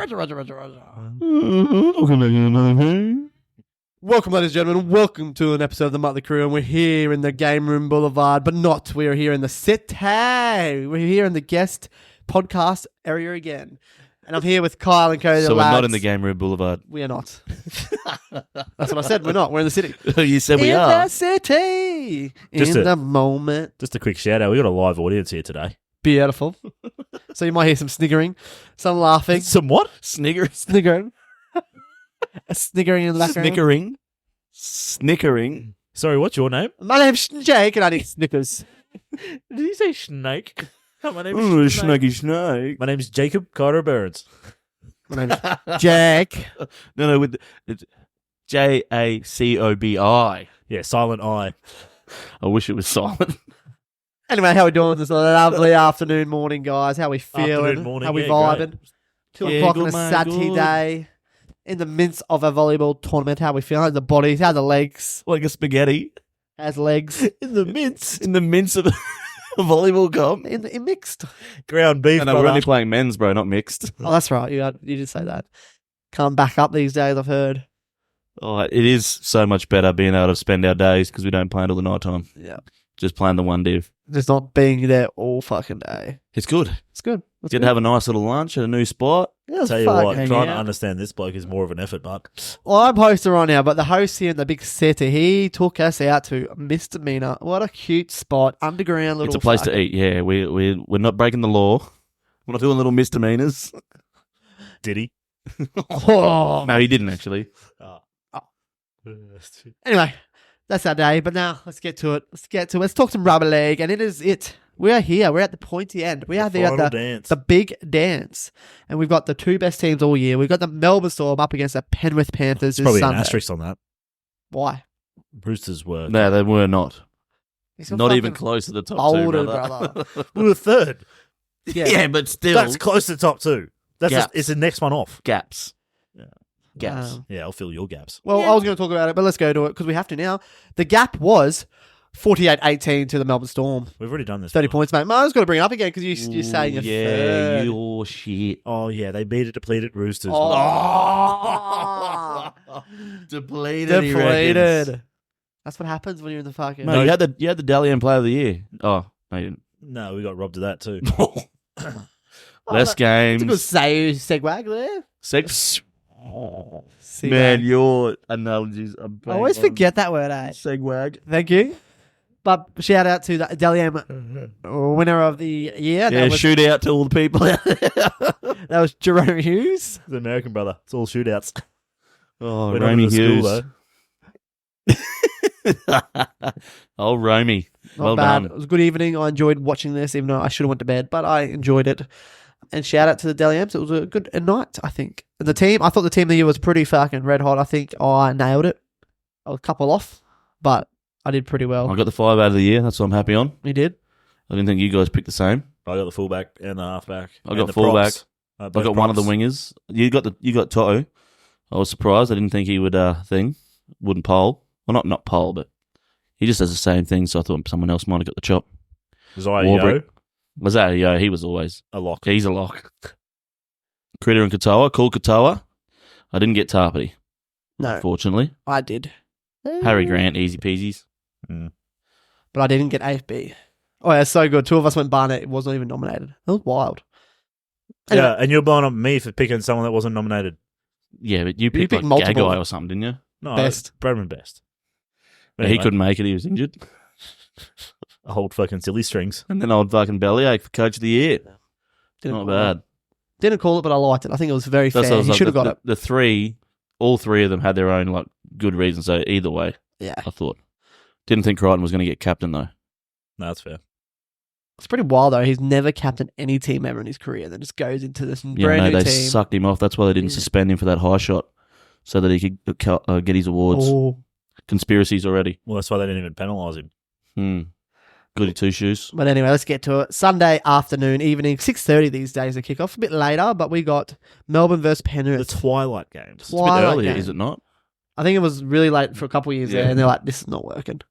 Welcome, ladies and gentlemen. Welcome to an episode of the Muttlay Krew, and we're here in the Game Room Boulevard, but not. We are here in the city. We're here in the guest podcast area again. And I'm here with Kyle and Cody. So we're not in the Game Room Boulevard. We are not. That's what I said. We're not. We're in the city. You said we are. In the city. In the moment. Just a quick shout out. We got a live audience here today. Beautiful. So you might hear some sniggering, some laughing. Some what? Sniggering. A sniggering in the background. Snickering. Sorry, what's your name? My name's Jake and I need Snickers. Did you say Snake? My name is Snake. My name's Jacob Carter Burns. My name's Jack. No, with it's Jacobi. Yeah, silent I. I wish it was silent. Anyway, how we doing this lovely afternoon, morning, guys? How we feeling? Afternoon, morning, how we yeah, vibing? 2 o'clock on a mate, Saturday day. In the midst of a volleyball tournament. How we feeling? The bodies, how the legs? Like a spaghetti. How's legs? In the midst of a volleyball comp. In mixed. Ground beef, No, we're only playing men's, bro, not mixed. Oh, that's right. You did say that. Can't back up these days, I've heard. Oh, it is so much better being able to spend our days because we don't play until the night time. Yeah. Just playing the one div. Just not being there all fucking day. It's good. It's good. It's Get good. to have a nice little lunch at a new spot. Yeah, it's Tell you fun what, hanging trying to out. understand this bloke is more of an effort, but Well, I'm hosting right now, but the host here in the big city, he took us out to Misdemeanor. What a cute spot. Underground little... It's a place to eat, yeah. We're not breaking the law. We're not doing little misdemeanors. did he? Oh. No, he didn't actually. Anyway, that's our day, but now let's get to it. Let's talk some rugby league, and it is it. We are here. We're at the pointy end. We are there at Final dance. the big dance, and we've got the 2 best teams all year. We've got the Melbourne Storm up against the Penrith Panthers There's probably this Sunday. an asterisk on that. Why? Roosters were. No, they were not. He's a Not even fucking close to the top older 2, brother. brother. We were third. Yeah. But still. That's close to top 2. Gaps. It's the next one off. Gaps. Gaps. Yeah, I'll fill your gaps. Well, I was going to talk about it, but let's go to it because we have to now. The gap was 48-18 to the Melbourne Storm. We've already done this. 30 before. points, mate. I was going to bring it up again because you're saying you're third. your shit. Oh, yeah, they beat a depleted Roosters. Oh. Depleted. he reckons. Depleted. That's what happens when you're in the fucking... No, you had the Dalian Player of the Year. Oh, no, you didn't. No, we got robbed of that too. Less games. It's a good segwag there. Sex. Segwag. Man, your analogies are I always forget that word, eh? Segwag. Thank you. But shout out to the Dalian winner of the year. Yeah, shoot out to all the people out there. That was Jerome Hughes. The American brother. It's all shootouts. Oh, We're not Romy in the school, Hughes. though. Oh, Romy. Not Well bad. done. It was a good evening. I enjoyed watching this, even though I should have went to bed, but I enjoyed it. And shout out to the Dalians. It was a good night, I think. And the team, I thought the team of the year was pretty fucking red hot. I think I nailed it. I was a couple off, but I did pretty well. I got the 5 out of the year. That's what I'm happy on. You did? I didn't think you guys picked the same. I got the fullback and the halfback. I and got the fullback. props. I Both got one of the props. wingers. You got Toto. I was surprised. I didn't think he would wouldn't pole. Well, not pole, but he just does the same thing. So I thought someone else might have got the chop. Was I Warbrick. Was that he was always a lock? He's a lock. Critter and Katoa. Cool Katoa. I didn't get Tarpany, No, unfortunately. I did. Harry Grant, easy peasies. But I didn't get AFB. Oh, yeah, so good. 2 of us went Barnett. It wasn't even nominated. It was wild. Anyway. Yeah, and you're blowing up me for picking someone that wasn't nominated. Yeah, but you picked picked like multiple. Gagai or something, didn't you? No, Best. Bradman Best. But Anyway, he couldn't make it. He was injured. I hold fucking silly strings. And then old fucking Bellyache for Coach of the Year. Didn't Not call bad. it. Didn't call it, but I liked it. I think it was very fair. He should have got it. The 3, all 3 of them had their own good reasons. So either way, Yeah. I thought. Didn't think Crichton was going to get captain though. No, that's fair. It's pretty wild, though. He's never captained any team ever in his career. Then just goes into this Yeah, brand no, new they team. sucked him off. That's why they didn't suspend him for that high shot, so that he could get his awards. Oh. Conspiracies already. Well, that's why they didn't even penalise him. Goody 2 shoes. But anyway, let's get to it. Sunday afternoon, evening, 6:30 these days, the kickoff. A bit later, but we got Melbourne versus The Penrith. Twilight games. It's a bit Twilight early, game. is it not? I think it was really late for a couple of years Yeah. there, and they're like, this is not working.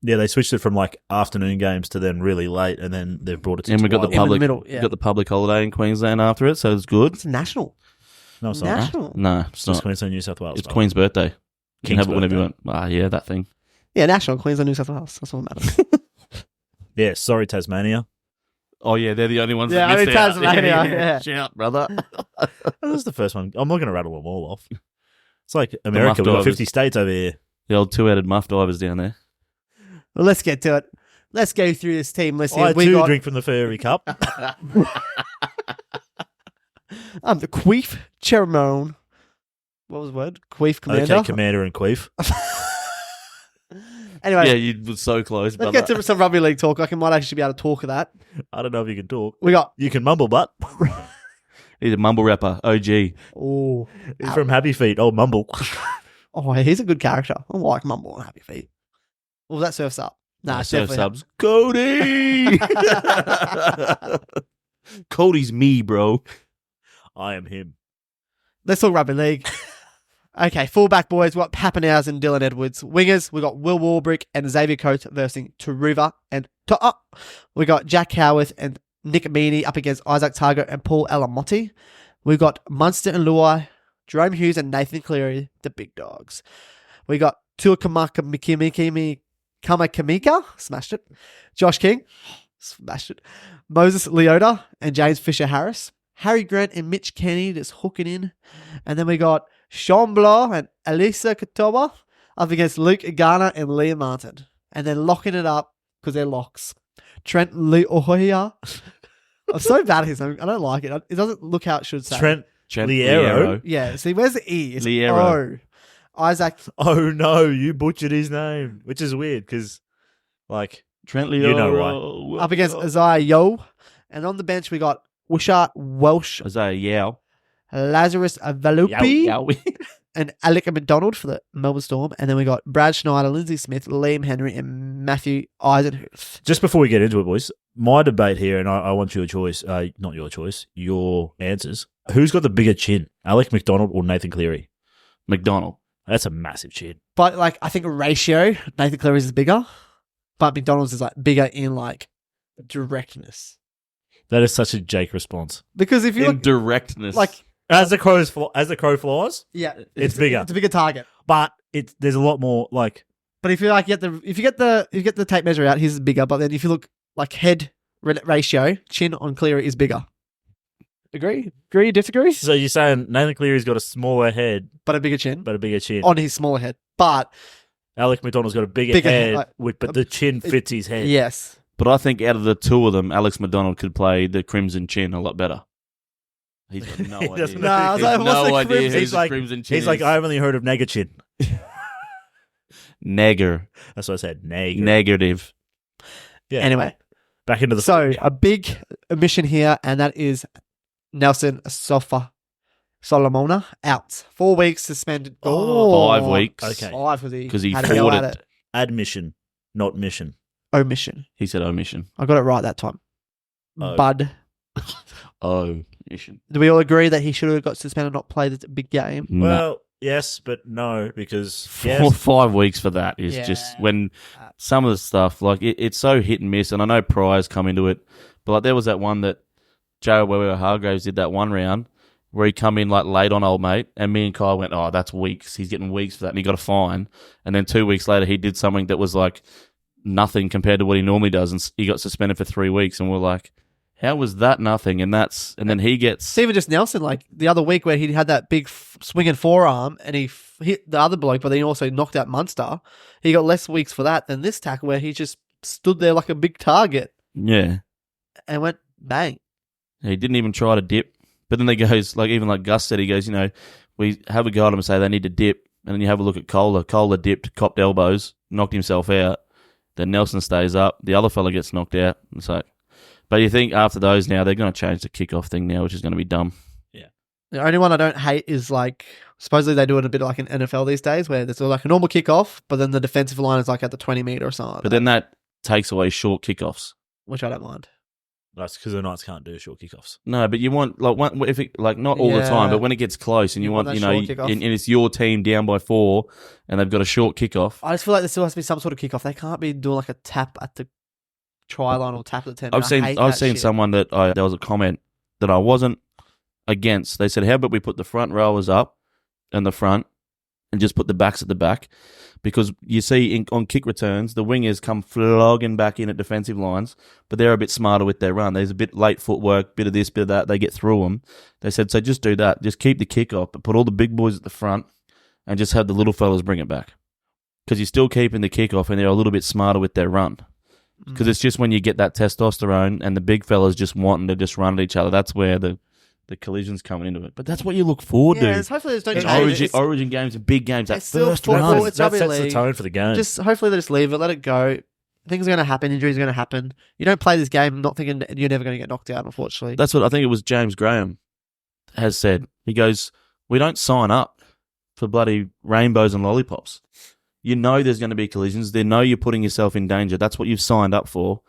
Yeah, they switched it from afternoon games to then really late, and then they've brought it to And we got the Twilight. public, middle, yeah. got the public holiday in Queensland after it, so it's good. It's national. No, it's not. National. No, it's It's not. just Queensland, New South Wales. It's Queen's birthday. You can King's have it whenever you birthday. want. Yeah, that thing. Yeah, national. Queensland, New South Wales. That's what matters. Yeah, sorry, Tasmania. Oh, yeah, they're the only ones Yeah, that missed only out. Tasmania, yeah. Shout, brother. That was the first one. I'm not going to rattle them all off. It's like America. We've got divers. 50 states over here. The old two-headed muff divers down there. Well, let's get to it. Let's go through this team list here. I too drink from the fairy cup. I'm the Queef Chermone. What was the word? Queef Commander. Okay, Commander and Queef. Anyway, Yeah, you were so close, let's brother. get to some rugby league talk. I might actually be able to talk of that. I don't know if you can talk. We got. You can mumble, but He's a mumble rapper, OG. Oh, he's from Happy Feet. Oh, mumble. he's a good character. I like Mumble and Happy Feet. Well, that surfs up. Nah, it's Surf definitely subs. Cody! Cody's me, bro. I am him. Let's talk rugby league. Okay, fullback boys, we've got Pappenhausen and Dylan Edwards. Wingers, we've got Will Warbrick and Xavier Coates versus Taruva and To'a. We got Jack Howarth and Nick Meaney up against Isaac Targo and Paul Alamotti. We've got Munster and Luai, Jerome Hughes and Nathan Cleary, the big dogs. We got Tuakamika, smashed it. Josh King, smashed it. Moses Leota and James Fisher-Harris. Harry Grant and Mitch Kenny just hooking in. And then we got Sean Blah and Elisa Katoba up against Luke Igana and Liam Martin. And then locking it up, because they're locks, Trent Leohoya. I'm so bad at his name. I don't like it. It doesn't look how it should say. Trent Liero. Yeah, see, where's the E? It's Liero. O. Isaac. Oh, no, you butchered his name, which is weird because, like, Trent You know why. Up against Isaiah Yo. And on the bench, we got Wishart Welsh, Isaiah Yao. Lazarus Valupi, Yowie. and Alec McDonald for the Melbourne Storm. And then we got Brad Schneider, Lindsay Smith, Liam Henry, and Matthew Eisenhuth. just before we get into it, boys, my debate here, and I want your choice, not your choice, your answers. Who's got the bigger chin, Alec McDonald or Nathan Cleary? McDonald. That's a massive chin. But, like, I think a ratio, Nathan Cleary's is bigger. But McDonald's is, like, bigger in, like, directness. That is such a Jake response. Because if you In look, directness. like, As the crow flies, yeah, It's bigger. It's a bigger target. but there's a lot more like But if you like get the tape measure out, his is bigger. But then if you look like head ratio, chin on Cleary is bigger. Agree? Disagree? so you're saying Nathan Cleary's got a smaller head But a bigger chin but a bigger chin. on his smaller head. But Alec McDonald's got a bigger head, head, but the chin fits his head. yes, But I think out of the two of them, Alex McDonald could play the Crimson Chin a lot better. He's got no He idea. doesn't Nah, I was He's like, what's no the idea Crimson? who He's the like- Crimson Chin He's like, is. I've only heard of Nega chin. Negger. That's what I said. Nega. Negative. Yeah. Anyway, Back into the so a big omission here, and that is Nelson Asofa-Solomona out. 4 weeks suspended. Oh, 5 weeks. okay. 5 'Cause he had a go fought at it. admission, not mission. Omission. He said omission. I got it right that time. Oh. Bud. Omission. Do we all agree that he should have got suspended, not played the big game? No. Well, yes, but no, because 5 weeks for that is just Yeah. when some of the stuff, like it's so hit and miss. And I know Pryor's come into it, but like there was that one that Joe Hargraves did that one round where he come in like late on old mate, and me and Kyle went, "Oh, that's weeks. He's getting weeks for that," and he got a fine. And then 2 weeks later, he did something that was like nothing compared to what he normally does, and he got suspended for 3 weeks. And we're like, "How was that nothing?" And then he gets It's even just Nelson, like the other week where he had that big swinging forearm and he hit the other bloke, but then he also knocked out Munster. He got less weeks for that than this tackle where he just stood there like a big target yeah. and went bang. He didn't even try to dip. But then they goes, like even like Gus said, he goes, we have a go at him and say they need to dip. And then you have a look at Kohler. Kohler dipped, copped elbows, knocked himself out. Then Nelson stays up. The other fella gets knocked out. It's like, but you think after those now, they're going to change the kickoff thing now, which is going to be dumb. The only one I don't hate is like, supposedly they do it a bit like an NFL these days where there's like a normal kickoff, but then the defensive line is like at the 20 metre or something. But then that takes away short kickoffs. which I don't mind. that's because the Knights can't do short kickoffs. No, but you want if it, like not all the Yeah. time, but when it gets close and you want that you know, short kickoff. and it's your team down by 4 and they've got a short kickoff. I just feel like there still has to be some sort of kickoff. They can't be doing like a tap at the try line or tap at the 10. I've seen someone that there was a comment that I wasn't against. They said, how about we put the front rowers up in the front and just put the backs at the back? Because you see on kick returns, the wingers come flogging back in at defensive lines, but they're a bit smarter with their run. There's a bit late footwork, bit of this, bit of that. They get through them. They said, so just do that. Just keep the kick off, but put all the big boys at the front and just have the little fellas bring it back. Because you're still keeping the kick off and they're a little bit smarter with their run. Because it's just when you get that testosterone and the big fellas just wanting to just run at each other, that's where the collisions coming into it. But that's what you look forward to. Hopefully they just don't change it. Origin games and big games, that It's still first football, round. it's that rugby sets the league. tone for the game. Just hopefully they just leave it, let it go. Things are going to happen. Injuries are going to happen. You don't play this game not thinking you're never going to get knocked out, unfortunately. That's what I think it was James Graham has said. He goes, we don't sign up for bloody rainbows and lollipops. You know there's going to be collisions. They know you're putting yourself in danger. That's what you've signed up for.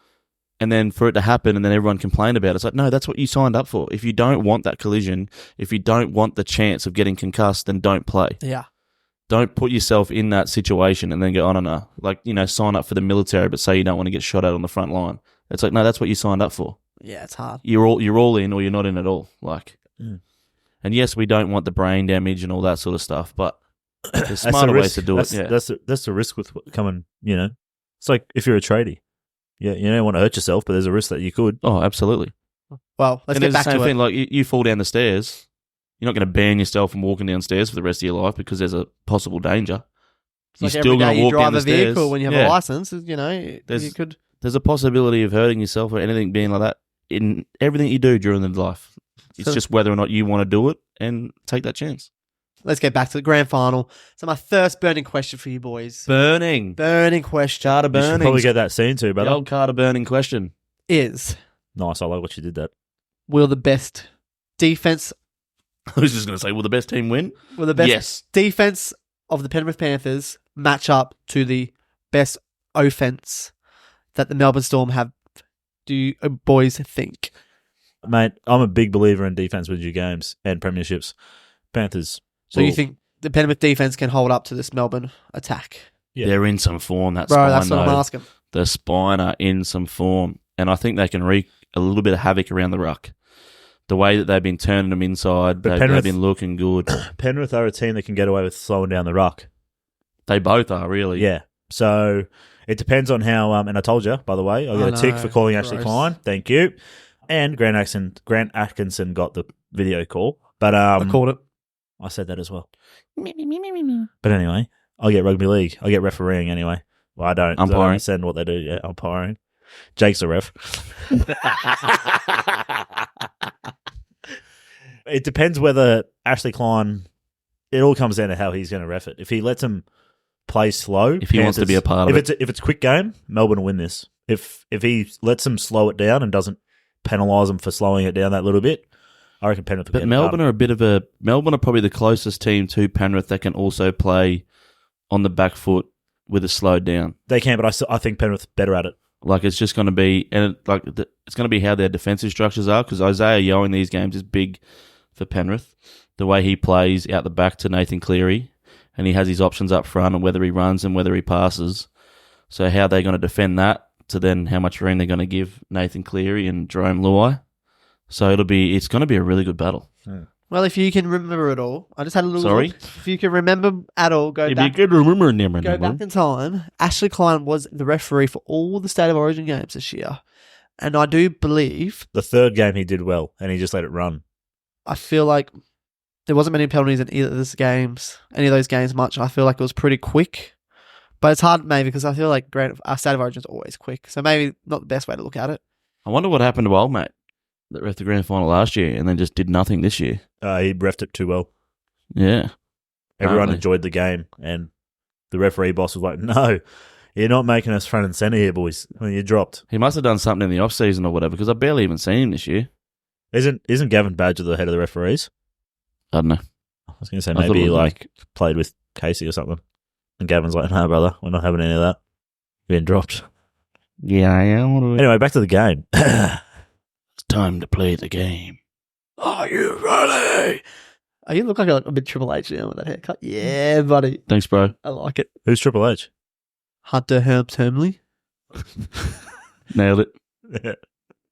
And then for it to happen and then everyone complain about it, it's like, no, that's what you signed up for. If you don't want that collision, if you don't want the chance of getting concussed, then don't play. Yeah. Don't put yourself in that situation and then go, oh, no. Like, sign up for the military, but say you don't want to get shot at on the front line. It's like, no, that's what you signed up for. Yeah, it's hard. You're all in or you're not in at all. Like, and yes, we don't want the brain damage and all that sort of stuff, but there's smarter ways to do it. Yeah. That's the risk with coming, It's like if you're a tradie. Yeah, you don't want to hurt yourself, but there's a risk that you could. Oh, absolutely. Well, let's get back to it. And the same thing, like you fall down the stairs, you're not going to ban yourself from walking downstairs for the rest of your life because there's a possible danger. It's You're like still every going day to walk you drive down the a vehicle stairs. when you have a license, you could. There's a possibility of hurting yourself or anything being like that in everything you do during the life. It's just whether or not you want to do it and take that chance. Let's get back to the grand final. So my first burning question for you boys. Burning question. Carter You should burning. probably get that scene too, The brother. old Carter burning question. Is, Nice, I like what you did that. will the best defense, I was just going to say, will the best team win? will the best Yes. defense of the Penrith Panthers match up to the best offense that the Melbourne Storm have? Do you boys think? Mate, I'm a big believer in defense wins you games and premierships. Panthers. So you think the Penrith defense can hold up to this Melbourne attack? Yeah. They're in some form. That Bro, spine, that's what I'm though. asking. The spine are in some form, and I think they can wreak a little bit of havoc around the ruck. The way that they've been turning them inside, But they've Penrith- been looking good. Penrith are a team that can get away with slowing down the ruck. They both are, really. Yeah. So it depends on how, and I told you, by the way, I got a tick know. for calling Ashley Gross. Klein. Thank you. And Grant Atkinson got the video call. But I called it. I said that as well. But anyway, I get rugby league. I get refereeing anyway. Well, I don't. 'cause I Umpiring. don't send what they do. Yeah, umpiring. Jake's the ref. It depends whether Ashley Klein. It all comes down to how he's going to ref it. If he lets him play slow, If he wants to be a part of it. If it's a quick game, Melbourne will win this. If he lets them slow it down and doesn't penalise them for slowing it down that little bit, I reckon Penrith will But get Melbourne are probably the closest team to Penrith that can also play on the back foot with it slowed down. They can, but I think Penrith's better at it. Like, it's just going to be, and it's going to be how their defensive structures are, because Isaiah Yeo in these games is big for Penrith. The way he plays out the back to Nathan Cleary, and he has his options up front and whether he runs and whether he passes. So how they're going to defend that to then how much room they're going to give Nathan Cleary and Jerome Luai. So it's going to be a really good battle. Well, if you can remember it all, I just had a little. Sorry? If you can remember at all, go If back. you could remember, Go back in time. Ashley Klein was the referee for all the State of Origin games this year, and I do believe. The third game he did well, and he just let it run. I feel like there wasn't many penalties in either of those games. Any of those games, much. I feel like it was pretty quick, but it's hard maybe because I feel like our State of Origin is always quick, so maybe not the best way to look at it. I wonder what happened to old mate that ref the grand final last year and then just did nothing this year. He refed it too well. Yeah. Everyone Apparently. enjoyed the game, and the referee boss was like, "No, you're not making us front and centre here, boys. When you dropped." He must have done something in the off season or whatever, because I've barely even seen him this year. Isn't Gavin Badger the head of the referees? I don't know. I was going to say I thought maybe it he was played with Casey or something. And Gavin's like, "No, brother, we're not having any of that. You're being dropped." Yeah, I am. Anyway, back to the game. It's time to play the game. Are you ready? Oh, you look like a bit Triple H now with that haircut. Yeah, buddy. Thanks, bro. I like it. Who's Triple H? Hunter Hermley. Nailed it.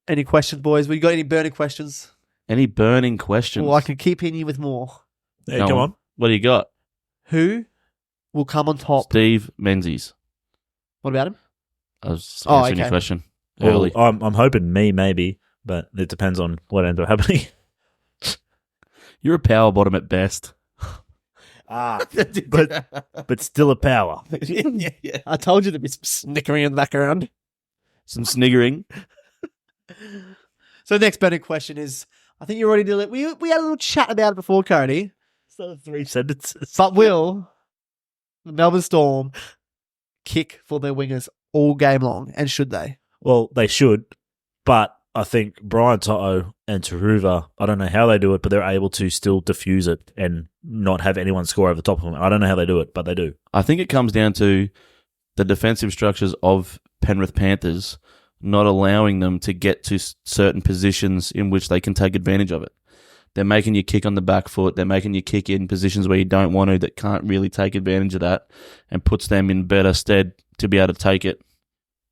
Any questions, boys? We got any burning questions Any burning questions? Well, I can keep hitting you with more. Yeah, come on. What do you got? Who will come on top? Steve Menzies. What about him? I was answering okay. your question Well, early. I'm hoping me, maybe, but it depends on what ends up happening. You're a power bottom at best. But still a power. Yeah. I told you there'd be some snickering in the background. Some sniggering. So the next burning question is, I think you already did it. We had a little chat about it before, Cody. So 3 sentences. But will the Melbourne Storm kick for their wingers all game long? And should they? Well, they should, but I think Brian Toto and Taruva, I don't know how they do it, but they're able to still diffuse it and not have anyone score over the top of them. I don't know how they do it, but they do. I think it comes down to the defensive structures of Penrith Panthers not allowing them to get to certain positions in which they can take advantage of it. They're making you kick on the back foot. They're making you kick in positions where you don't want to, that can't really take advantage of that, and puts them in better stead to be able to take it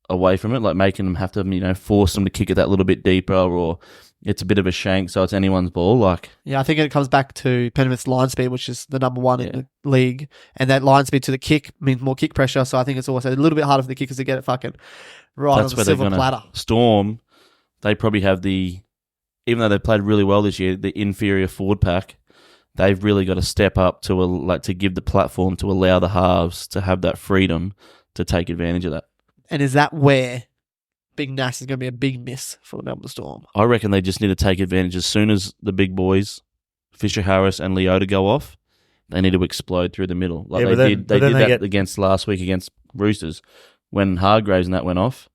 away from it, like making them have to, force them to kick it that little bit deeper, or it's a bit of a shank, so it's anyone's ball. Yeah, I think it comes back to Penrith's line speed, which is the number one in the league, and that line speed to the kick means more kick pressure, so I think it's also a little bit harder for the kickers to get it fucking right on the silver platter. Storm, they probably have even though they played really well this year, the inferior forward pack, they've really got to step up to give the platform to allow the halves to have that freedom to take advantage of that. And is that where Big Nash is going to be a big miss for the Melbourne Storm? I reckon they just need to take advantage as soon as the big boys, Fisher Harris and Leota, go off. They need to explode through the middle. They did that against last week against Roosters. When Hargraves and that went off,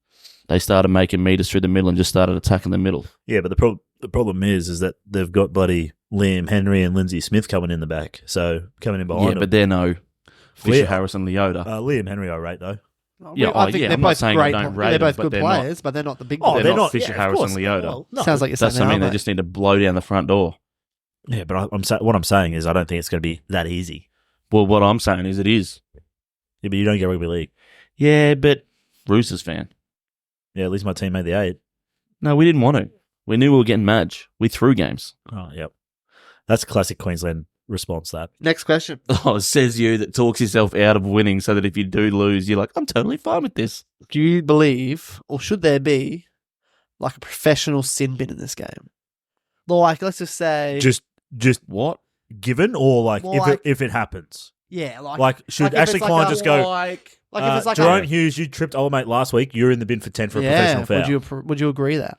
they started making meters through the middle and just started attacking the middle. Yeah, but the problem is that they've got bloody Liam Henry and Lindsay Smith coming in the back, so coming in behind them. Yeah, but they're no Fisher Harris and Leota. Liam Henry I rate, though. I think they're I'm both not saying great. I don't rate they're them, both good they're players, but they're not the big they're boys. not Fisher Harris and Leota. Well, no. Sounds like you're saying That's what I mean. that, They just need to blow down the front door. Yeah, but what I'm saying is I don't think it's going to be that easy. Well, what I'm saying is it is. Yeah, but you don't get rugby league. Yeah, but Roosters fan. Yeah, at least my team made the 8. No, we didn't want to. We knew we were getting Madge. We threw games. Oh, yep. That's a classic Queensland response, that. Next question. Oh, it says you that talks yourself out of winning so that if you do lose, you're like, I'm totally fine with this. Do you believe, or should there be, like a professional sin bin in this game? Like, let's just say... Just what? Given, or Well, if it happens? Yeah, should if Ashley it's Klein like just a- go, Like if it's like Jerome a... Hughes, you tripped old mate last week, you're in the bin for 10 for a professional foul. Would you agree that?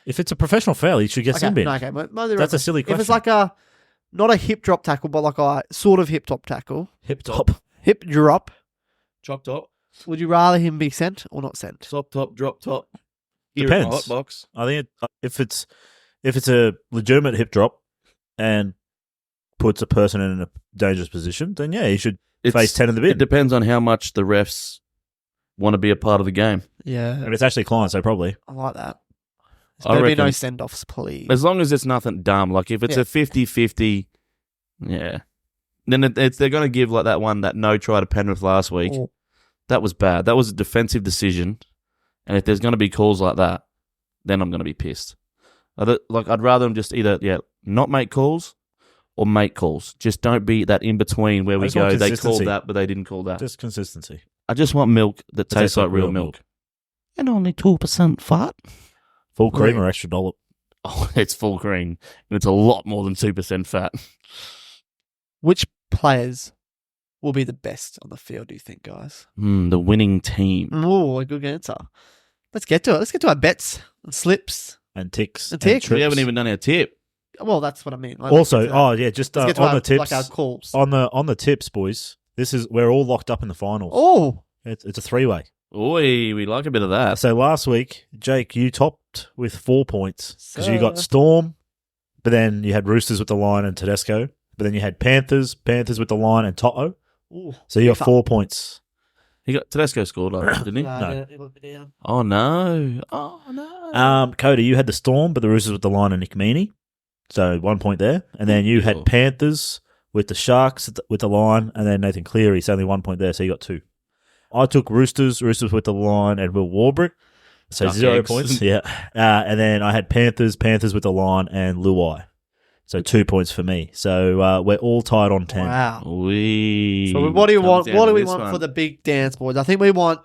If it's a professional foul, he should get sin bin. No, okay. That's a silly question. If it's like not a hip drop tackle, but like a sort of hip top tackle. Hip top. Hip drop. Chop top, Would you rather him be sent or not sent? top top, drop top. Depends. Hot box. I think if it's a legitimate hip drop and puts a person in a dangerous position, then yeah, he should face 10 in the bin. It depends on how much the refs want to be a part of the game. Yeah. And it's Ashley Klein, so probably. I like that. I There's be no reckon- send-offs, please. As long as it's nothing dumb. Like if it's a 50-50, yeah. Then they're going to give like that no try to Penrith last week. Oh. That was bad. That was a defensive decision. And if there's going to be calls like that, then I'm going to be pissed. I'd rather them just either not make calls or make calls. Just don't be that in between where I we just want go. They consistency. called that, but they didn't call that. Just consistency. I just want milk that tastes like real milk. And only 2% fat. Full cream or extra dollop? Oh, it's full cream. And it's a lot more than 2% fat. Which players will be the best on the field, do you think, guys? The winning team. Oh, a good answer. Let's get to it. Let's get to our bets and slips. And ticks. And ticks. trips. We haven't even done our tip. Well, that's what I mean. Also, just Let's on get to the tips. like our calls. On the tips, boys. We're all locked up in the finals. Oh, It's a 3-way. Oi, we like a bit of that. So last week, Jake, you topped with 4 points because you got Sir. Storm, but then you had Roosters with the line and Tedesco, but then you had Panthers with the line and Toto. Ooh. So you got 4 points. He got Tedesco scored, didn't he? No. Oh no! Oh no! Cody, you had the Storm, but the Roosters with the line and Nick Meaney. So 1 point there. And then you Sure. had Panthers with the Sharks with the line, and then Nathan Cleary, so only 1 point there, so you got 2. I took Roosters with the line, and Will Warbrick, so Duck 0 eggs. points. Yeah. And then I had Panthers with the line, and Luai. So 2 points for me. So we're all tied on 10. Wow. We So what do you want? comes down What do to we this want one. for the big dance, boys? I think we want,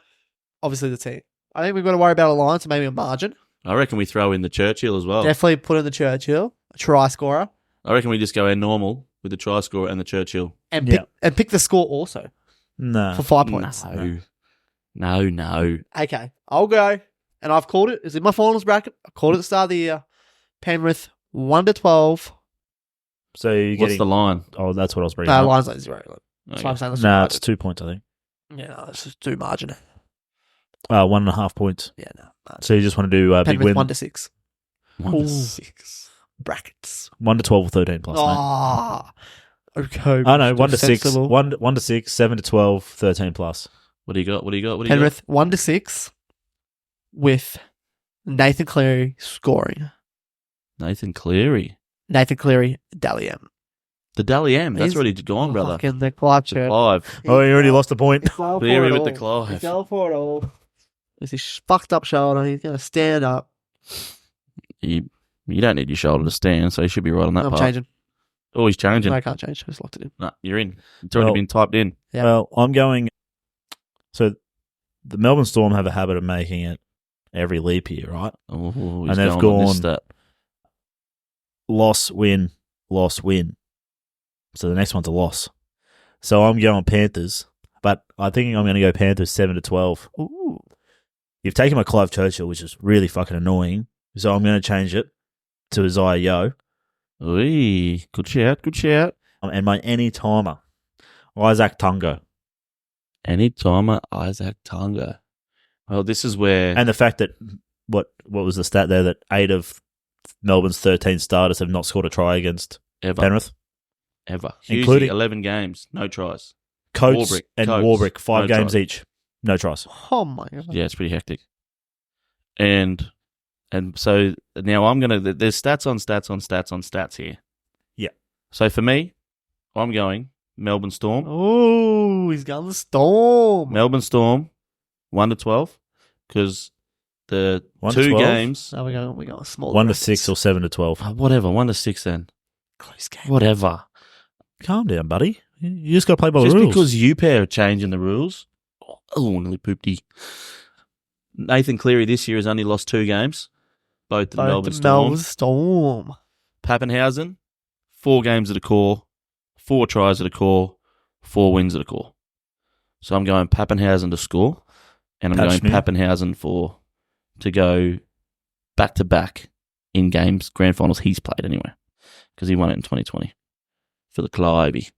obviously, the team. I think we've got to worry about alliance and maybe a margin. I reckon we throw in the Churchill as well. Definitely put in the Churchill, a try scorer, I reckon we just go our normal with the try scorer and the Churchill. and Yeah. pick the score also No. for 5 points. No. Okay, I'll go, and I've called it. It's in my finals bracket. I called it at the start of the year. Penrith 1-12. So you're What's getting... the line? Oh, that's what I was bringing No, up. line's like 0. That's Okay. why I'm saying that's Nah, margin. it's 2 points, I think. Yeah, no, that's just too margin. 1.5 points. Yeah, no. Margin. So you just want to do big Penrith win? 1-6 1-6. brackets. 1 to 12 or 13 plus, mate. Ah, okay. Oh, no, 1 to 6. Sensible. 1 to 6, 7 to 12, 13 plus. What do you got? Penrith 1-6 with Nathan Cleary scoring. Nathan Cleary. Nathan Cleary, Dally M. The Dally M. That's He's already gone, brother. Fucking the Clive To shirt. 5. Oh, you already lost a point. Cleary with the Clive. He's going for it all. With his fucked up shoulder, he's going to stand up. You don't need your shoulder to stand, so you should be right on that I'm part. changing. Oh, he's changing. No, I can't change. I just locked it in. No, you're in. It's already Well- been typed in. Yeah. Well, I'm going... So the Melbourne Storm have a habit of making it every leap year, right? Oh, And he's they've going on this gone- stat. Loss, win, loss, win. So the next one's a loss. So I'm going Panthers, but I think I'm going to go Panthers 7 to 12. Ooh. You've taken my Clive Churchill, which is really fucking annoying. So I'm going to change it to Isaiah Yo. Ooh, good shout. And my any timer, Isaac Tungo. Any timer, Isaac Tonga. Well, this is where And the fact that, what was the stat there, that 8 of Melbourne's 13 starters have not scored a try against ever, Penrith. including 11 games, no tries. Coates Warbrick, and Coates, Warbrick, 5 no games try. each. No tries. Oh, my God. Yeah, it's pretty hectic. And so now I'm gonna. There's stats on stats here. Yeah. So for me, I'm going Melbourne Storm. Oh, he's got the Storm. Melbourne Storm, 1 to 12, because the 1 to 2 12? games. So we're going small. 1 to 6 or 7 to 12. Whatever, 1 to 6 then. Close game. Whatever. Calm down, buddy. You just got to play by the Just rules. because you pair are changing the rules. Oh, nearly pooped. Nathan Cleary this year has only lost 2 games. Both to the Melbourne Storm. Melbourne Storm. Pappenhausen, 4 games at a core, 4 tries at a core, 4 wins at a core. So I'm going Pappenhausen to score, and I'm Passionate. going Pappenhausen to go back-to-back in games, grand finals he's played anyway, because he won it in 2020 for the Clivey.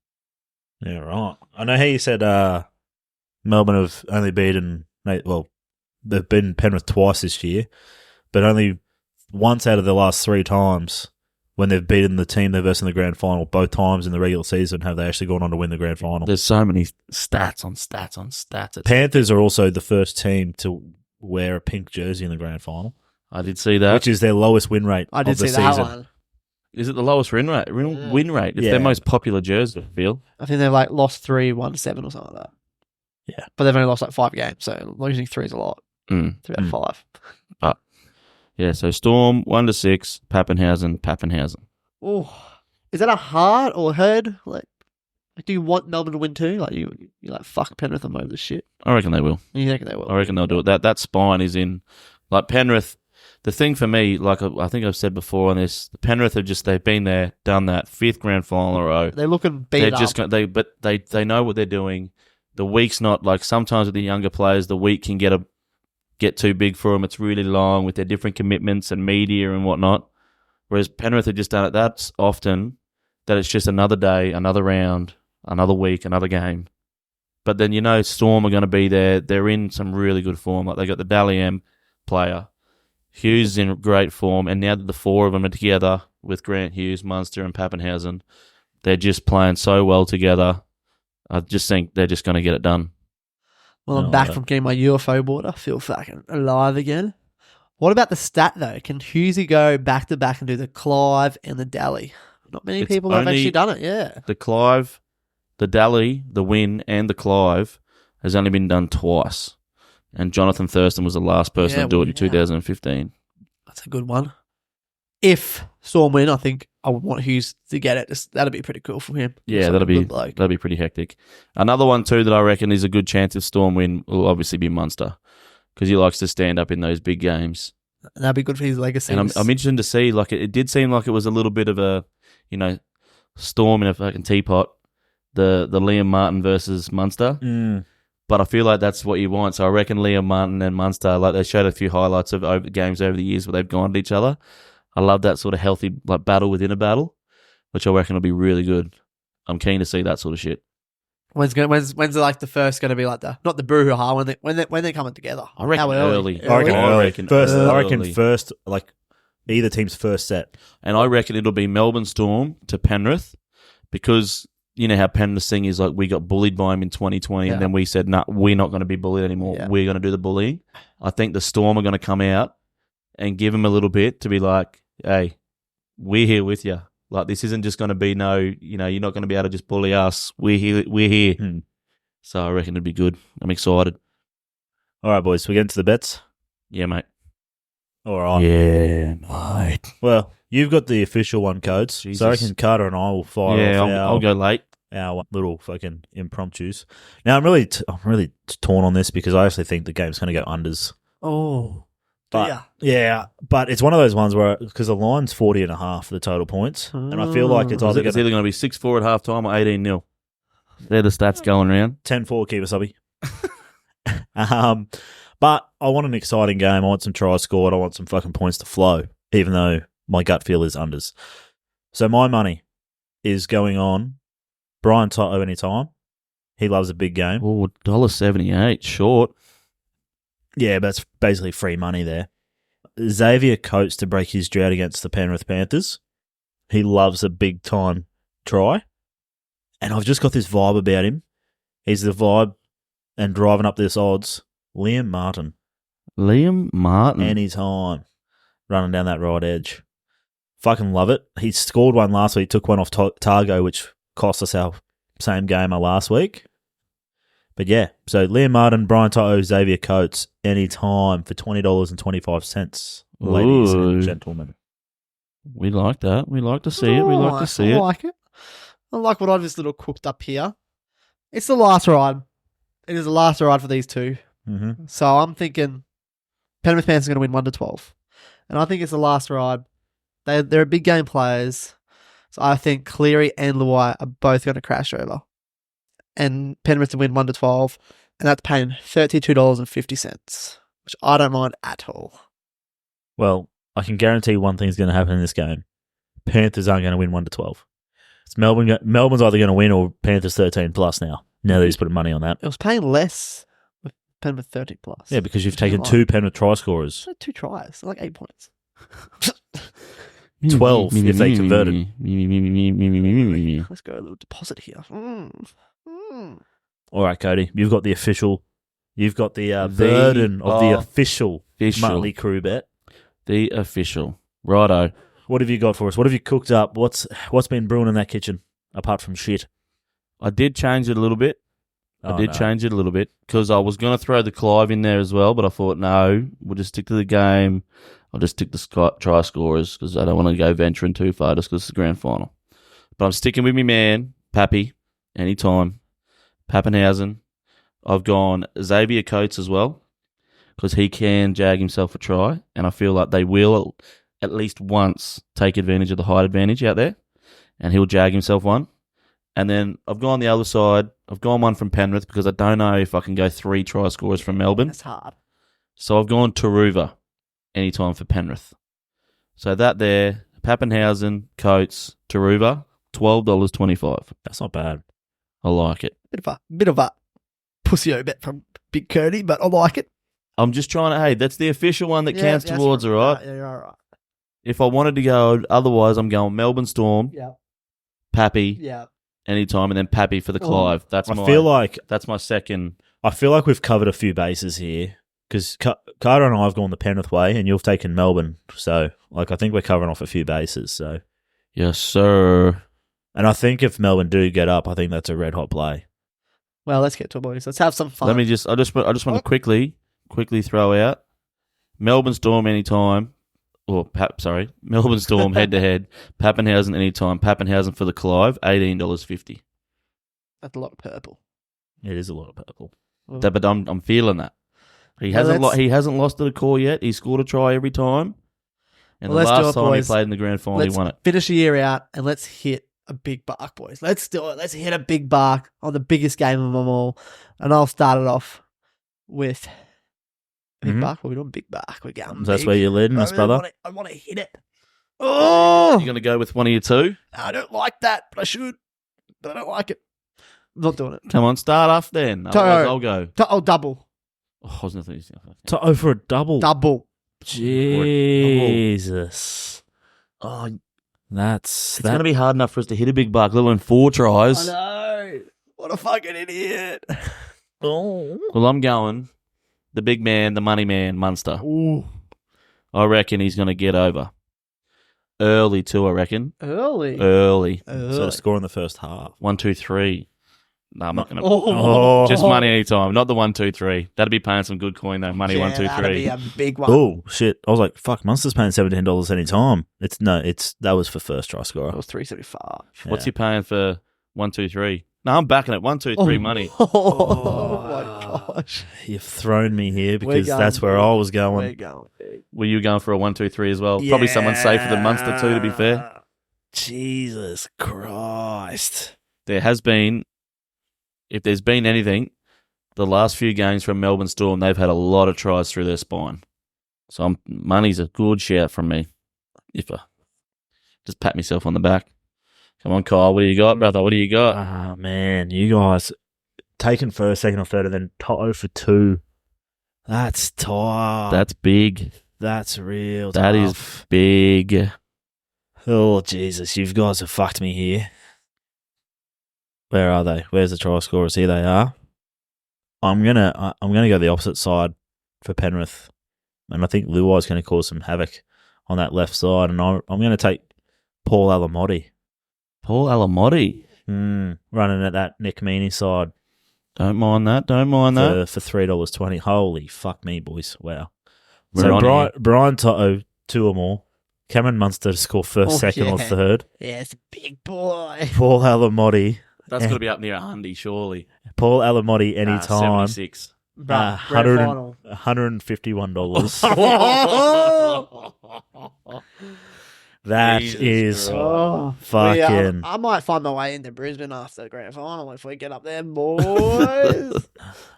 Yeah, right. I know how you said Melbourne have only beaten, well, they've beaten Penrith twice this year, but only once out of the last 3 times when they've beaten the team they've versed in the grand final, both times in the regular season have they actually gone on to win the grand final. There's so many stats on stats on stats. Panthers are also the first team to wear a pink jersey in the grand final, I did see that. which is their lowest win rate I did of the see that season. one. Is it the lowest win rate? Win rate. It's Yeah. their most popular jersey, I feel. I think they've like lost 3, 1-7 or something like that. Yeah. But they've only lost like 5 games, so losing 3 is a lot. Mm. 3 out of 5. Yeah, so Storm, 1 to 6, Pappenhausen. Oh, is that a heart or head? Like, do you want Melbourne to win too? Like, you like fuck Penrith and over the shit. I reckon they will. You think they will? I reckon they'll do it. That spine is in, like Penrith. The thing for me, like I think I've said before on this, the Penrith they've been there, done that, 5th grand final in a row. They're looking beat They're up. just they know what they're doing. The week's not like sometimes with the younger players, the week can get too big for them. It's really long with their different commitments and media and whatnot. Whereas Penrith have just done it that often that it's just another day, another round, another week, another game. But then Storm are going to be there. They're in some really good form. Like they got the Dally M player. Hughes is in great form, and now that the 4 of them are together with Grant Hughes, Munster, and Pappenhausen, they're just playing so well together. I just think they're just going to get it done. Well, I'm No, back I- from getting my UFO board. I feel fucking alive again. What about the stat though? Can Hughesy go back to back and do the Clive and the Dally? Not many It's people have only- actually done it. Yeah. The Clive, the Dally, the Win, and the Clive has only been done twice. And Jonathan Thurston was the last person Yeah, to do it in yeah. 2015. That's a good one. If Storm win, I think I would want Hughes to get it. That'd be pretty cool for him. Yeah, He's that'll a good bloke. be pretty hectic. Another one too that I reckon is a good chance if Storm win will obviously be Munster because he likes to stand up in those big games. That'd be good for his legacy. And I'm interested to see. Like it did seem like it was a little bit of a Storm in a fucking teapot. The Liam Martin versus Munster. But I feel like that's what you want. So I reckon Liam Martin and Munster, like they showed a few highlights of games over the years where they've gone at each other. I love that sort of healthy like battle within a battle, which I reckon will be really good. I'm keen to see that sort of shit. When's like the first going to be like not the brouhaha when they're coming together? I reckon How early. I reckon early. first, like either team's first set. And I reckon it'll be Melbourne Storm to Penrith because you know how Penrith's thing is like we got bullied by him in 2020 and then we said, no, we're not going to be bullied anymore. Yeah. We're going to do the bullying. I think the Storm are going to come out and give him a little bit to be like, hey, we're here with you. Like this isn't just going to be you're not going to be able to just bully us. We're here. So I reckon it'd be good. I'm excited. All right, boys, we get into the bets? Yeah, mate. All right. Yeah, mate. Well, you've got the official one, Codes. Jesus. So I reckon Carter and I will fire off I'll go late. Our little fucking impromptus. Now, I'm really torn on this because I actually think the game's going to go unders. Oh. But, yeah, but it's one of those ones where, because the line's 40.5 for the total points, and I feel like it's either going to be 6-4 at halftime or 18-0. They're the stats going around. 10-4, keep a subby. But I want an exciting game. I want some tries scored. I want some fucking points to flow, even though my gut feel is unders. So my money is going on Brian Toto anytime. He loves a big game. Oh, $1.78 short. Yeah, but that's basically free money there. Xavier Coates to break his drought against the Penrith Panthers. He loves a big-time try. And I've just got this vibe about him. He's the vibe and driving up this odds. Liam Martin. Anytime. Running down that right edge. Fucking love it. He scored one last week, took one off Targo, which cost us our same gamer last week. But yeah, so Liam Martin, Brian Toto, Xavier Coates, anytime for $20.25, ladies and gentlemen. We like that. We like to see it. We like to see it. I like it. I like what I've just little cooked up here. It's the last ride. It is the last ride for these two. Mm-hmm. So I'm thinking Penrith Panthers are going to win 1-12. And I think it's the last ride. They're big game players. So I think Cleary and Luai are both going to crash over. And Penrith to win 1-12. And that's paying $32.50, which I don't mind at all. Well, I can guarantee one thing's going to happen in this game. Panthers aren't going to win 1-12. It's Melbourne's either going to win or Panthers 13 plus now. Now that he's putting money on that. It was paying less with Penrith 13 plus. Yeah, because you've taken two Penrith try scorers. 2 tries, like 8 points. 12 if they converted. Let's go a little deposit here. All right, Cody, you've got the burden of the official Muttlay Krew bet. The official. Righto. What have you got for us? What have you cooked up? What's been brewing in that kitchen apart from shit? I did change it a little bit. Change it a little bit because I was going to throw the Clive in there as well, but I thought, no, we'll just stick to the game. I'll just stick to try scorers because I don't want to go venturing too far just because it's the grand final. But I'm sticking with me, man, Pappy, anytime. Pappenhausen. I've gone Xavier Coates as well because he can jag himself a try, and I feel like they will at least once take advantage of the height advantage out there, and he'll jag himself one. And then I've gone the other side. I've gone one from Penrith because I don't know if I can go 3 try scorers from Melbourne. That's hard. So I've gone Taruva anytime for Penrith. So that there, Pappenhausen, Coates, Taruva, $12.25. That's not bad. I like it. Bit of a pussy-o bet from Big Cody, but I like it. I'm just trying to, hey, that's the official one that counts towards, all right? Yeah, you're all right. If I wanted to go otherwise, I'm going Melbourne Storm, Pappy, anytime, and then Pappy for the Clive. That's my second. I feel like we've covered a few bases here because Carter and I have gone the Penrith way, and you've taken Melbourne. So, I think we're covering off a few bases. So, yes, sir. And I think if Melbourne do get up, I think that's a red hot play. Well, let's get to it, boys. Let's have some fun. I just want to quickly throw out Melbourne Storm anytime. Melbourne Storm head to head. Pappenhausen anytime. Pappenhausen for the Clive, $18.50. That's a lot of purple. It is a lot of purple. But I'm feeling that. He Well, hasn't lost to the core yet. He scored a try every time. And Well, the let's do last it, time boys. he played in the grand final, he Let's won it. finish the year out and let's hit a big bark, boys. Let's do it. Let's hit a big bark on the biggest game of them all. And I'll start it off with big bark. What are we doing? Big bark. We're going That's big. where you're leading us, brother. I want to hit it. Oh! You're going to go with one of your two? I don't like that, but I should. But I don't like it. I'm not doing it. Come on, start off then. Otherwise, I'll go. Double. Oh, I was nothing. For a double. Double. Jesus. Oh, That's it's going to be hard enough for us to hit a big buck, let alone 4 tries. I know. What a fucking idiot. Oh. Well, I'm going the big man, the money man, Munster. Ooh. I reckon he's going to get over. Early too, I reckon. Early. So score in the first half. 1, 2, 3. No, I'm not going to. Oh. Just money anytime. Not the 1, 2, 3. That'd be paying some good coin though. Money 1, 2, 3. That'd be a big one. Oh shit! I was like, "Fuck!" Munster's paying $17 any time. That was for first try scorer. That was $3.75. What's he paying for 1, 2, 3? No, I'm backing it. 1, 2, 3 money. Oh my gosh. You've thrown me here because going that's where big. I was We're going. going big. Were you going for a 1, 2, 3 as well? Probably someone safer than Munster too, to be fair. Jesus Christ! There has been, if there's been anything, the last few games from Melbourne Storm, they've had a lot of tries through their spine. So money's a good shout from me. If I just pat myself on the back. Come on, Kyle. What do you got, brother? What do you got? Ah man, you guys taking first, second, or third, and then Toto for 2. That's tough. That's big. That's real. That is tough. big. Oh Jesus, you guys have fucked me here. Where are they? Where's the try scorers? Here they are. I'm gonna go the opposite side for Penrith, and I think Luai's going to cause some havoc on that left side, and I'm going to take Paul Alamotti. Paul Alamotti. Running at that Nick Meaney side. Don't mind that. For $3.20. Holy fuck me, boys! Wow. We're So on Brian Toto 2 or more. Cameron Munster to score first, second, or third. Yeah, it's a big boy. Paul Alamotti. That's got to be up near 100, surely. Paul Alamotti anytime. 76. Bruh, grand final. $151. That Jesus is Christ. fucking. I might find my way into Brisbane after the grand final if we get up there, boys.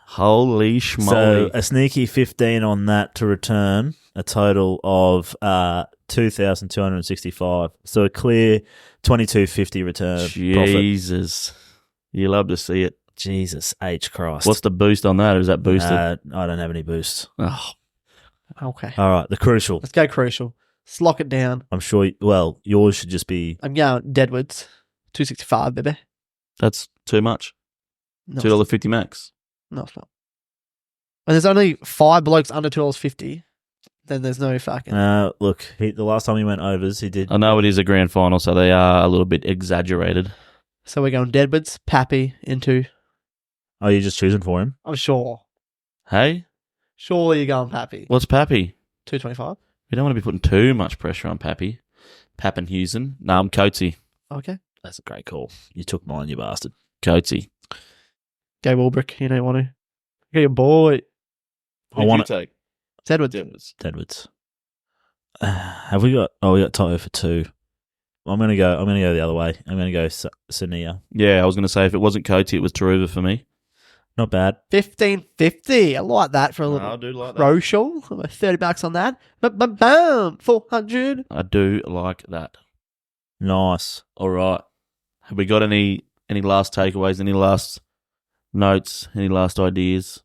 Holy So schmoly. a sneaky 15 on that to return a total of 2,265. So a clear 22.50 return profit. Jesus. You love to see it. Jesus H Christ. What's the boost on that? Or is that boosted? I don't have any boosts. Oh, Okay. All right, the crucial. Let's go crucial. Let's lock it down. I'm sure. Well, yours should just be. I'm going Deadwoods. 265, baby. that's too much. No, $2.50 max. No, it's not. When there's only 5 blokes under $2.50, then there's no fucking. Look, the last time he went overs, he did. I know it is a grand final, so they are a little bit exaggerated. So we're going Deadwoods, Pappy, into. Oh, you're just choosing for him. I'm sure. Hey, Surely you're going Pappy. what's Pappy? 225. We don't want to be putting too much pressure on Pappy. Pappenhausen. No, I'm Coatsy. Okay. That's a great call. You took mine, you bastard. Coatsy. Go Walbrick. You don't want to. Go your boy. I want to take. Deadwoods. Deadwoods. Have we got? Oh, we got Toto for 2. I'm gonna go the other way. I'm gonna go Sania. Yeah, I was going to say if it wasn't Coatsy, it was Taruva for me. Not bad. 1550. I like that for a little I do like that. crucial. $30 on that. Boom. 400. I do like that. Nice. All right. Have we got any last takeaways? Any last notes? Any last ideas?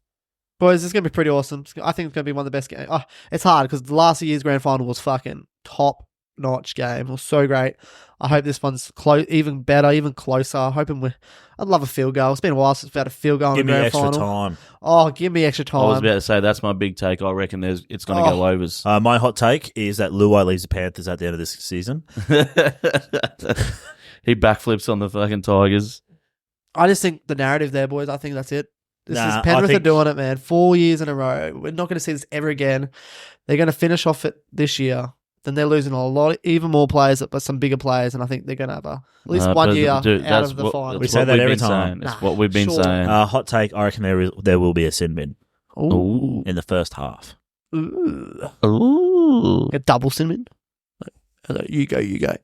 Boys, this is going to be pretty awesome. I think it's going to be one of the best games. Oh, it's hard because the last year's grand final was fucking top-notch game. It was so great. I hope this one's even better, even closer. I'd love a field goal. It's been a while since we've had a field goal Give in me the grand extra final. time. Oh, give me extra time. I was about to say that's my big take. I reckon it's going to go overs. My hot take is that Luai leaves the Panthers at the end of this season. He backflips on the fucking Tigers. I just think the narrative there, boys, I think that's it. Nah, Penrith I think- are doing it, man. 4 years in a row. We're not going to see this ever again. They're going to finish off it this year. then they're losing a lot, even more players, but some bigger players, and I think they're going to have at least 1 year out of the final. We say that every time. That's what we've been sure. saying. Hot take, I reckon there will be a sin bin Ooh. in the first half. Ooh. A double cinnamon. You go.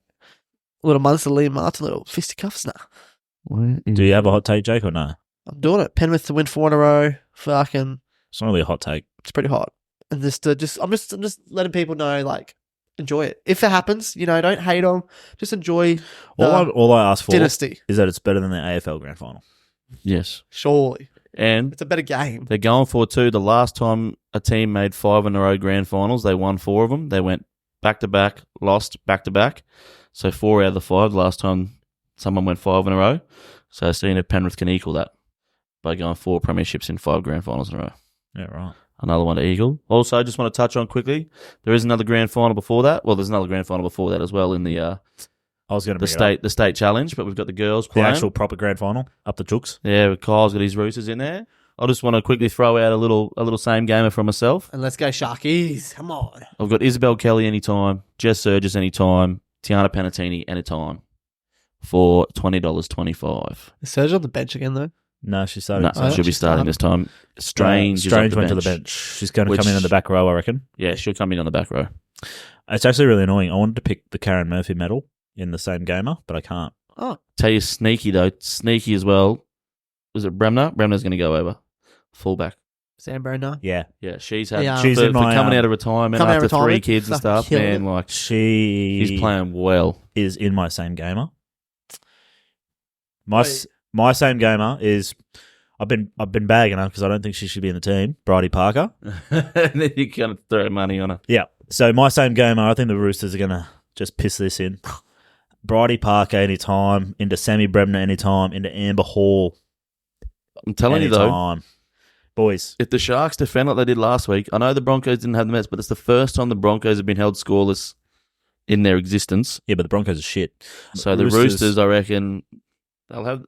Little Munster, Liam Martin, little fisticuffs. Nah. Do you have a hot take, Jake, or no? I'm doing it. Penrith to win 4 in a row. Fucking, It's not really a hot take. it's pretty hot. And I'm just letting people know, like, enjoy it. If it happens, don't hate them. Just enjoy All I ask for dynasty. is that it's better than the AFL Grand Final. Yes. Surely. And It's a better game. they're going for it too. The last time a team made 5 in a row grand finals, they won 4 of them. They went back-to-back, lost back-to-back. So 4 out of the 5 last time someone went 5 in a row. So seeing if Penrith can equal that by going 4 premierships in 5 grand finals in a row. Yeah, right. Another one to equal. Also, I just want to touch on quickly, there is another grand final before that. Well, there's another grand final before that as well in the I was going to bring the state challenge, but we've got the girls the playing. actual proper Grand Final up the Chooks. Yeah, Kyle's got his Roosters in there. I just want to quickly throw out a little same gamer for myself. And let's go Sharkies. Come on. I've got Isabel Kelly anytime, Jess Surges anytime, Tiana Panatini anytime for $20.25. Is Serge on the bench again, though? No, she started. No, Oh, she'll be she's starting starting. this time. Strange went to the bench. She's going to come in on the back row, I reckon. Yeah, she'll come in on the back row. It's actually really annoying. I wanted to pick the Karen Murphy medal in the same gamer, but I can't. Oh, Tell you sneaky though, sneaky as well. Was it Bremner? Bremner's going to go over fullback. Sam Brenda. Yeah. Yeah, she's had Yeah. for, She's in for my, coming out of retirement coming out after of 3 retirement, kids and fucking stuff. killing Man, it. like She's he's playing well. is in my same gamer. My same gamer is I've been bagging her because I don't think she should be in the team. Bridie Parker. And then you kind of throw money on her. Yeah. So my same gamer, I think the Roosters are gonna just piss this in. Bridie Parker anytime, into Sammy Bremner anytime, into Amber Hall I'm telling you though, anytime. Boys. if the Sharks defend like they did last week, I know the Broncos didn't have the Mets, but it's the first time the Broncos have been held scoreless in their existence. Yeah, but the Broncos are shit. So the Roosters, I reckon they'll have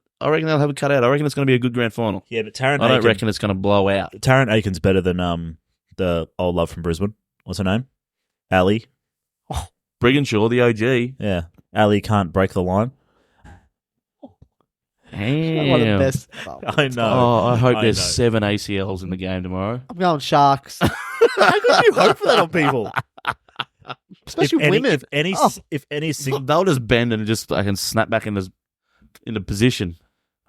a cutout. I reckon it's going to be a good grand final. Yeah, but Taryn I don't reckon it's going to blow out. Taryn Aiken's better than the old love from Brisbane. What's her name? Ali. Brigginshaw, the OG. Yeah. Ali can't break the line. One of the best. I know. Oh, I hope I there's know. 7 ACLs in the game tomorrow. I'm going Sharks. How could you hope for that on people? Especially women. If any They'll just bend and just I can snap back into position.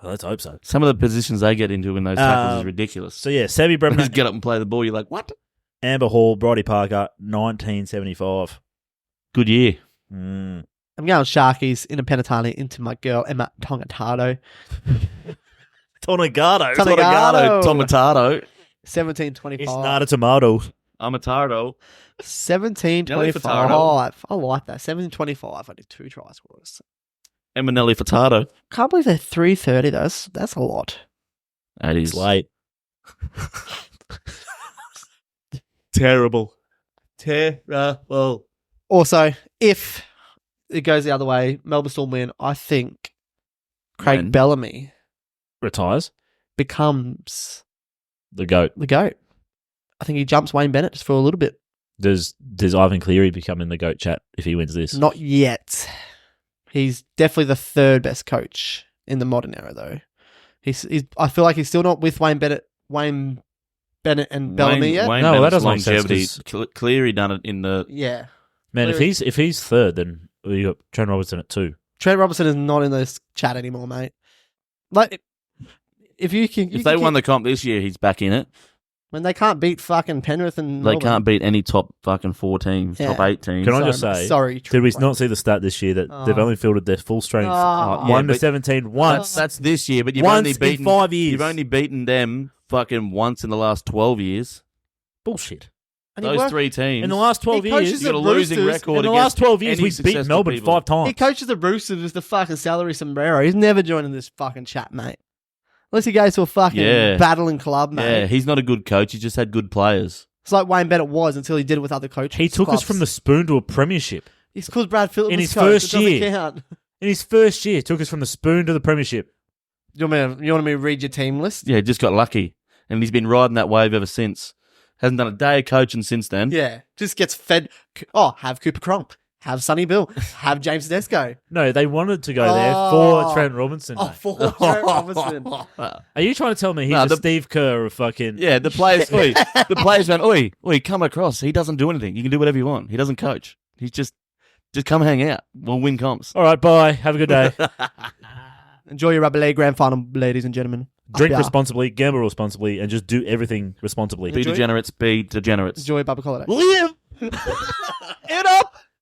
Oh, let's hope so. Some of the positions they get into in those tackles is ridiculous. So yeah, Sammy Bremner, Just get up and play the ball. You're like, what? Amber Hall, Bridie Parker, 1975. Good year. Mm. I'm going Sharkies in a Penatani into my girl Emma Tongatado. Tonegado. Tonegado. Tomato. 17.25. It's not a tomato. I'm a tardo. 17.25. I like that. 17.25. I did 2 tries for us. Emanelli Furtado. Can't believe they're 3.30. That's a lot. That is It's late. terrible. Terrible. Also, if it goes the other way, Melbourne Storm win, I think Craig Man. Bellamy Retires. becomes The GOAT. the GOAT. I think he jumps Wayne Bennett just for a little bit. Does Ivan Cleary become in the GOAT chat if he wins this? Not yet. He's definitely the 3rd best coach in the modern era, though. He's I feel like he's still not with Wayne Bennett and Bellamy yet. Wayne No, that Bennett's doesn't make sense, longevity. Cleary done it in the. Yeah. Man, Cleary- if he's third, then you got Trent Robertson at 2. Trent Robertson is not in this chat anymore, mate. Like, if you can... If they won the comp this year, he's back in it. When they can't beat fucking Penrith and They Melbourne. can't beat any top fucking 4 teams, Yeah. top 8 teams. Can I just say, Sorry, did we Trent. not see the stat this year that they've only fielded their full strength? Oh. 1 Yeah, to 17 once. That's this year, but you've Once only in beaten 5 years. You've only beaten them fucking once in the last 12 years. Bullshit. And he Those worked- 3 teams. In the last 12 He coaches years, the you got a losing Roosters. record. in the against last 12 years, any we've beaten successful Melbourne people. 5 times. He coaches the Roosters as the fucking salary sombrero. He's never joining this fucking chat, mate. Unless he goes to a fucking Yeah. battling club, mate. Yeah, he's not a good coach. He just had good players. It's like Wayne Bennett was until he did it with other coaches. He took us clubs. from the spoon to a premiership. It's because Brad Phillips in was his coach. first It doesn't year. count. In his first year, took us from the spoon to the premiership. You want me to read your team list? Yeah, just got lucky. And he's been riding that wave ever since. Hasn't done a day of coaching since then. Yeah, just gets fed. Oh, have Cooper Cronk, have Sonny Bill, have James Tedesco. No, they wanted to go there for Trent Robinson. Oh, mate. for Trent Robinson. Are you trying to tell me he's No, the Steve Kerr of fucking... Yeah, the players, the players went, oi, come across. He doesn't do anything. You can do whatever you want. He doesn't coach. He's just come hang out. We'll win comps. All right, bye. Have a good day. Enjoy your Rugby League Grand Final, ladies and gentlemen. Drink Up ya. responsibly, gamble responsibly, and just do everything responsibly. Be degenerates, be degenerates. Enjoy Public Holiday. Liam! It up!